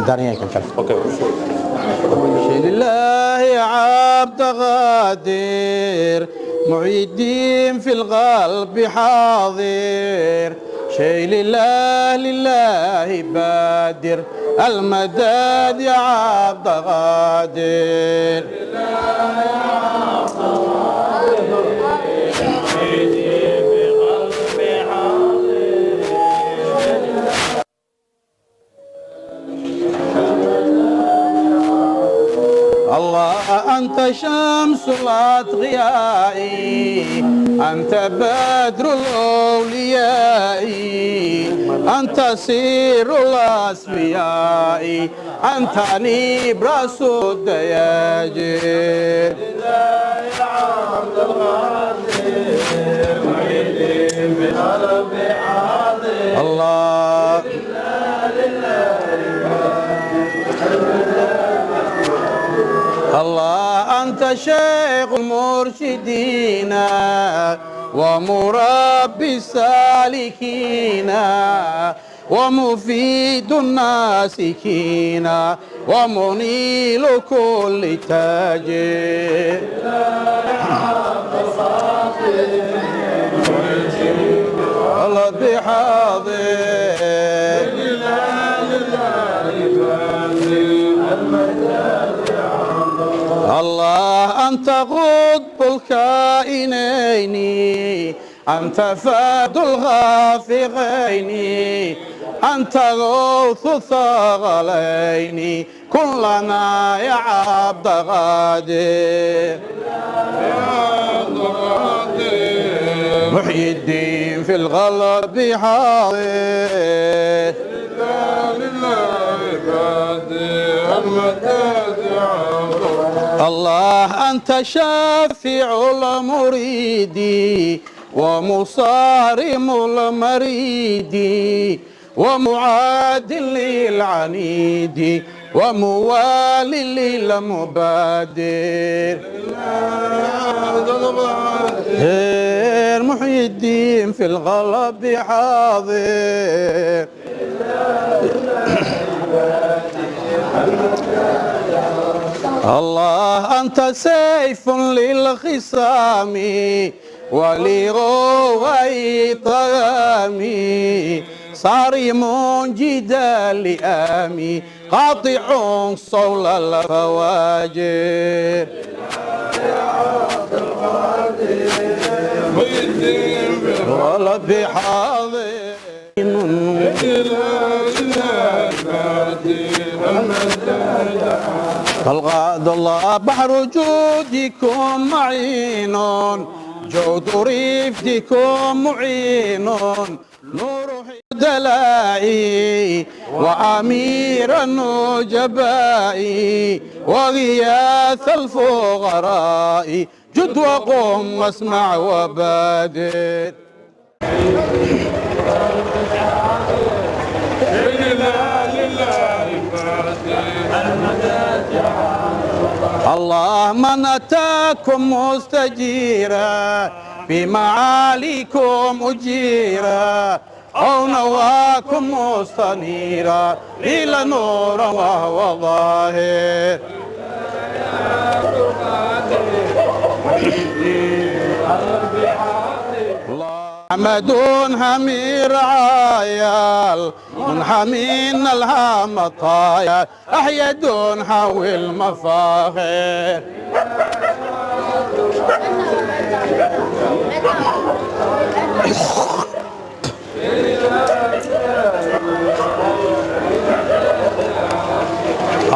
دارين كان اوكي لله يا عبد غادر معي الدين في القلب حاضر شيء لله لله بادر المداد يا عبد غادر لله يا عبد غادر معي الدين في القلب حاضر الله أنت شمس الأتقياء أنت بدر الأولياء أنت سير الأصفياء أنت نبراس الدياجر يا عبد الغادر معيدين بقلب حاضر الله الله أنت شيخ المرشدين ومربي السالكين ومفيد الناسكين ومنيل كل تاجر الله بحاضر الله أنت قطب الكائنين أنت فاد الغافقين أنت غوث الثقلين كلنا يا عبد غادر محيي الدين في الغلب حاضر الله أنت شافع المريد ومصارم المريد ومعادل للعنيد وموالي للمبادر محيي الدين في الغلب حاضر الله أنت سيف للخصام ولغوي طغامي صارم جدال لآمي قاطع صول الفواجر ولا بحاضر فالغاد الله بحر جودكم معين جود رفدكم معين نور دلائي وأمير النجباء وغياث الفقراء جد وقم واسمع وبادر الله من أتاكم مستجيرا بمعاليكم أجيرا أو نواكم مستنيرا إلى نور وهو ظاهر حمد حمير عايال منحمين الهام طايا أحيد حوي المفاخر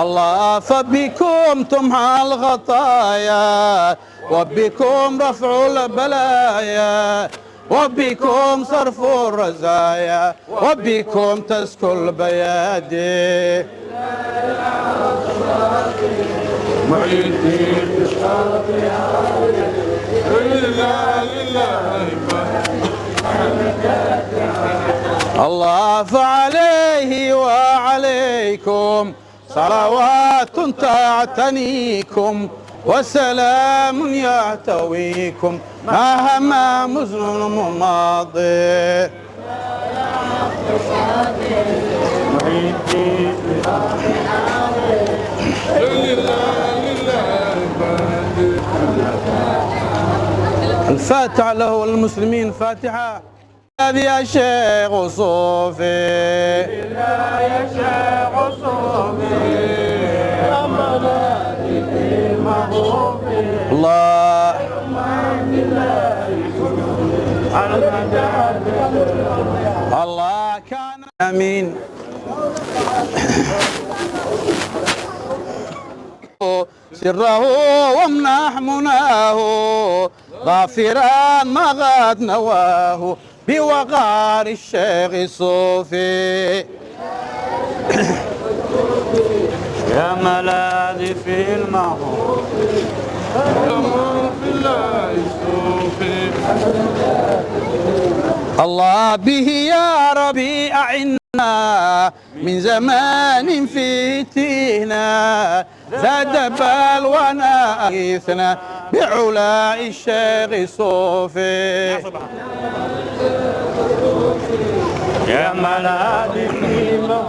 الله فبكم تمحى الخطايا وبكم رفع البلايا وبكم صرف الرزايا وبكم تزكو البيادي الله فعليه وعليكم صلوات تعتنيكم وسلام يحتويكم مهما مزن ماضي الفاتحة له والمسلمين فاتحة. يا شيخ صوفي يا شيخ صوفي الله الله كان امين. سره وامنح مناه غافرا ما غاد نواه بوقار الشيخ الصوفي. يا ملاذي في المعروف في الله الصوفي. الله به يا ربي أعنا من زمان في تينا زاد بلونا أغيثنا بعلاء الشيخ الصوفي. يا ملاذي في الله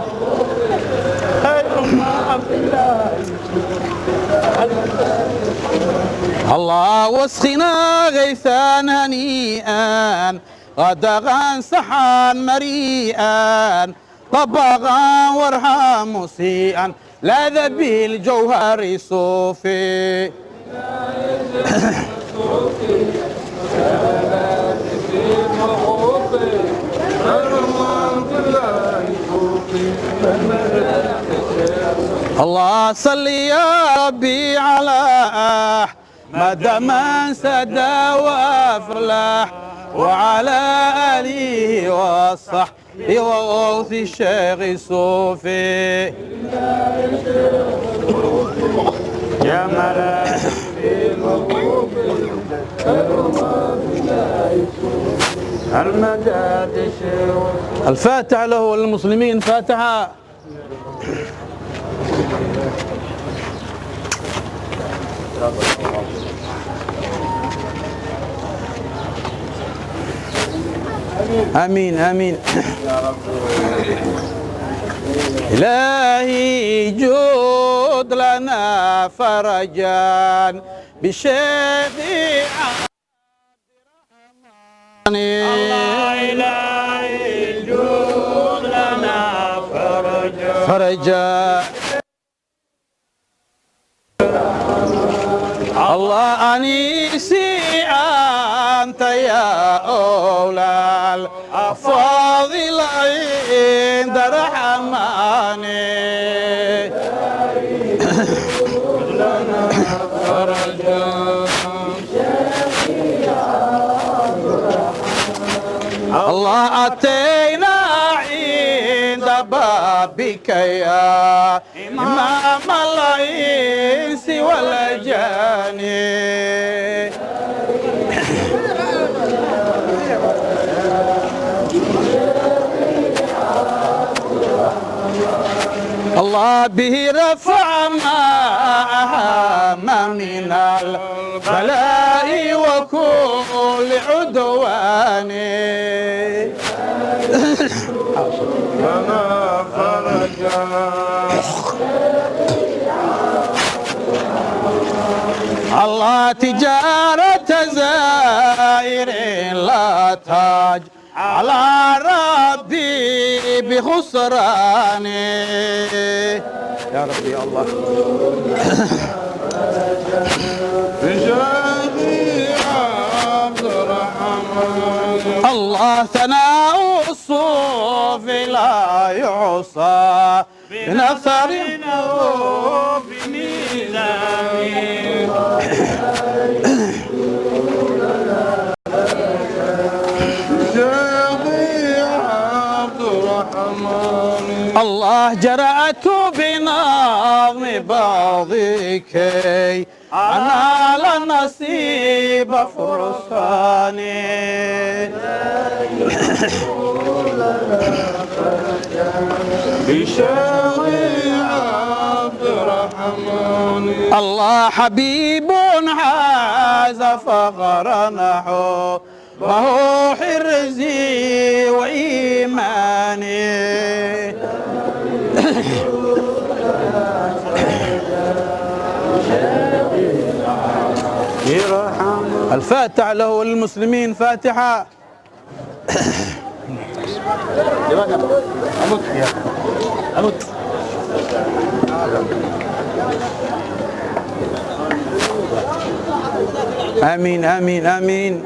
واسقنا غيثا هنيئا غدغا سحان مريئا طبغا وارحم مسيئا لاذ بالجوهر صوفي. الله صل يا ربي على أحمد من سدى وافلح وعلى آله وصحبه وغوث الشيخ الصوفي. يا ملاك المداد الفاتحة له والمسلمين فاتحة. آمين آمين. إلهي جود لنا فرجا بالشيخ الله. إلهي جود لنا فرجا الله أنيسي أنت يا أولى الأفاضل عند رحماني. الله أتينا عند بابك يا إمام الإنس والجاني. الله به رفع ما أهم من البلاء وكل عدوان. الله تجارة زائر لا تاج على ربي بخسراني. يا ربي يا الله. الله ثناء الصوفي لا يعصى بنصر أو بميزان. الله جرأت بنظم بعضكي أنال النصيب فرساني. الله حبيب حاز فخرنه وهو حرزي وإيماني. الفاتحة له وللمسلمين فاتحة. آمين آمين آمين.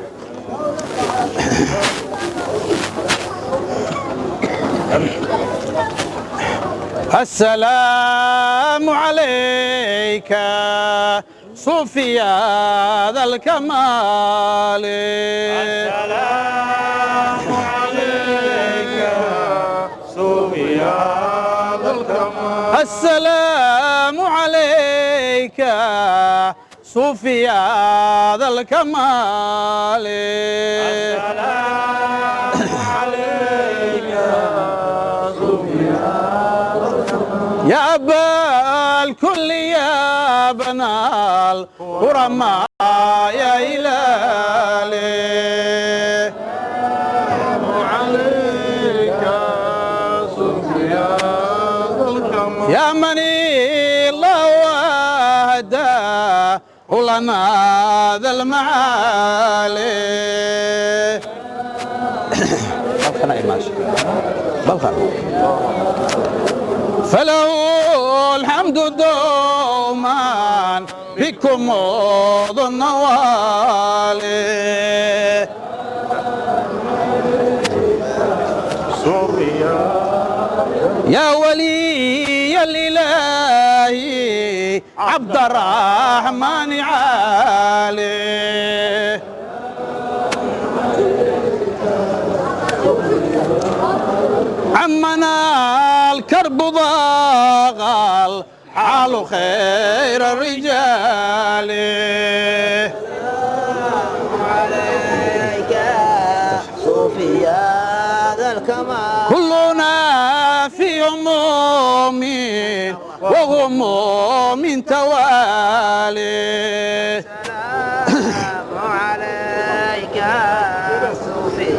السلام عليك صوفي ذا الكمال. السلام عليك صوفي ذا الكمال. السلام عليك صوفي ذا الكمال. السلام عليك صوفي ذا الكمال. يا أبا الكل يا بنا الكرماء يا إلهي. عليك صوفي ذا الكمال. يا من الله وهداه لنا ذا المعالي. فله الحمد دوما بكم ذو النوال. صوفي يا ولي الإله عبد الرحمن عالي. عمنا الكرب ضاغل حال خير الرجال. عليك صوفي ذا الكمال. كلنا في هموم وغموم توالي. السلام عليك صوفي